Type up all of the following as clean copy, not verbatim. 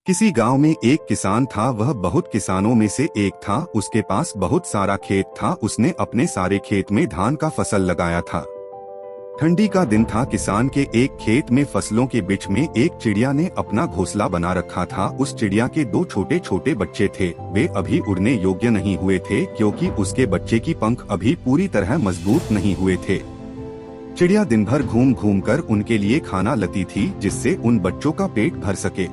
किसी गांव में एक किसान था। वह बहुत किसानों में से एक था। उसके पास बहुत सारा खेत था। उसने अपने सारे खेत में धान का फसल लगाया था। ठंडी का दिन था। किसान के एक खेत में फसलों के बीच में एक चिड़िया ने अपना घोंसला बना रखा था। उस चिड़िया के दो छोटे छोटे बच्चे थे। वे अभी उड़ने योग्य नहीं हुए थे क्योंकि उसके बच्चे की पंख अभी पूरी तरह मजबूत नहीं हुए थे। चिड़िया दिन भर घूम घूम कर उनके लिए खाना लाती थी जिससे उन बच्चों का पेट भर सके।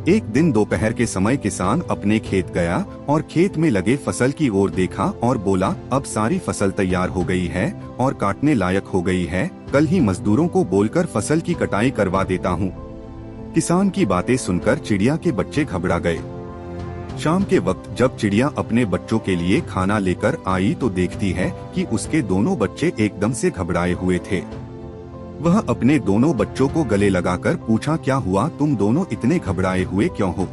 एक दिन दोपहर के समय किसान अपने खेत गया और खेत में लगे फसल की ओर देखा और बोला, अब सारी फसल तैयार हो गई है और काटने लायक हो गई है। कल ही मजदूरों को बोलकर फसल की कटाई करवा देता हूँ। किसान की बातें सुनकर चिड़िया के बच्चे घबरा गए। शाम के वक्त जब चिड़िया अपने बच्चों के लिए खाना लेकर आई तो देखती है कि उसके दोनों बच्चे एकदम से घबराए हुए थे। वह अपने दोनों बच्चों को गले लगाकर पूछा, क्या हुआ, तुम दोनों इतने घबराए हुए क्यों हो?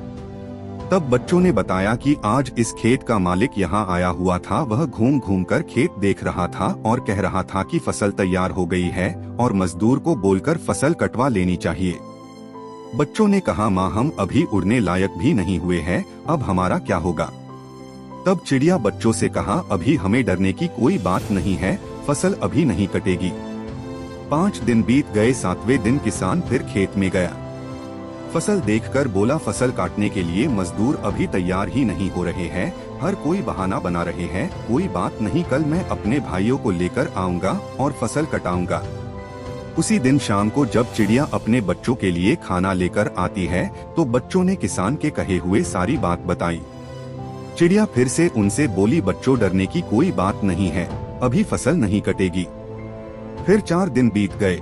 तब बच्चों ने बताया कि आज इस खेत का मालिक यहाँ आया हुआ था। वह घूम घूम कर खेत देख रहा था और कह रहा था कि फसल तैयार हो गई है और मजदूर को बोलकर फसल कटवा लेनी चाहिए। बच्चों ने कहा, माँ, हम अभी उड़ने लायक भी नहीं हुए हैं, अब हमारा क्या होगा? तब चिड़िया बच्चों से कहा, अभी हमें डरने की कोई बात नहीं है, फसल अभी नहीं कटेगी। 5 दिन बीत गए। 7वें दिन किसान फिर खेत में गया। फसल देखकर बोला, फसल काटने के लिए मजदूर अभी तैयार ही नहीं हो रहे हैं, हर कोई बहाना बना रहे हैं। कोई बात नहीं, कल मैं अपने भाइयों को लेकर आऊंगा और फसल कटाऊंगा। उसी दिन शाम को जब चिड़िया अपने बच्चों के लिए खाना लेकर आती है तो बच्चों ने किसान के कहे हुए सारी बात बताई। चिड़िया फिर से उनसे बोली, बच्चों, डरने की कोई बात नहीं है, अभी फसल नहीं कटेगी। फिर 4 दिन बीत गए।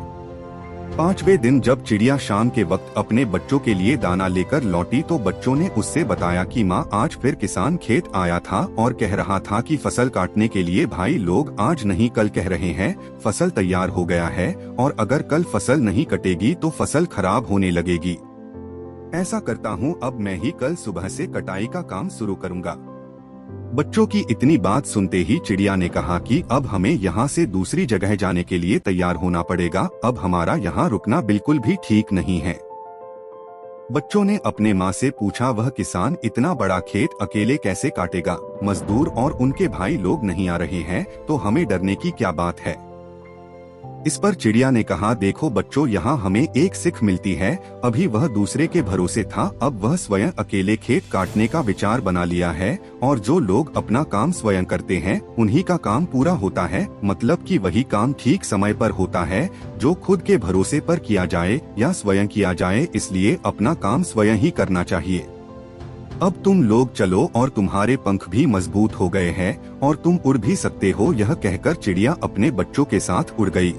5वें दिन जब चिड़िया शाम के वक्त अपने बच्चों के लिए दाना लेकर लौटी तो बच्चों ने उससे बताया कि माँ, आज फिर किसान खेत आया था और कह रहा था कि फसल काटने के लिए भाई लोग आज नहीं कल कह रहे हैं, फसल तैयार हो गया है और अगर कल फसल नहीं कटेगी तो फसल खराब होने लगेगी। ऐसा करता हूँ, अब मैं ही कल सुबह से कटाई का काम शुरू करूँगा। बच्चों की इतनी बात सुनते ही चिड़िया ने कहा कि अब हमें यहाँ से दूसरी जगह जाने के लिए तैयार होना पड़ेगा। अब हमारा यहाँ रुकना बिल्कुल भी ठीक नहीं है। बच्चों ने अपने माँ से पूछा, वह किसान इतना बड़ा खेत अकेले कैसे काटेगा? मजदूर और उनके भाई लोग नहीं आ रहे हैं तो हमें डरने की क्या बात है? इस पर चिड़िया ने कहा, देखो बच्चों, यहाँ हमें एक सीख मिलती है। अभी वह दूसरे के भरोसे था, अब वह स्वयं अकेले खेत काटने का विचार बना लिया है और जो लोग अपना काम स्वयं करते हैं उन्हीं का काम पूरा होता है। मतलब कि वही काम ठीक समय पर होता है जो खुद के भरोसे पर किया जाए या स्वयं किया जाए, इसलिए अपना काम स्वयं ही करना चाहिए। अब तुम लोग चलो और तुम्हारे पंख भी मजबूत हो गए हैं और तुम उड़ भी सकते हो। यह कहकर चिड़िया अपने बच्चों के साथ उड़ गई।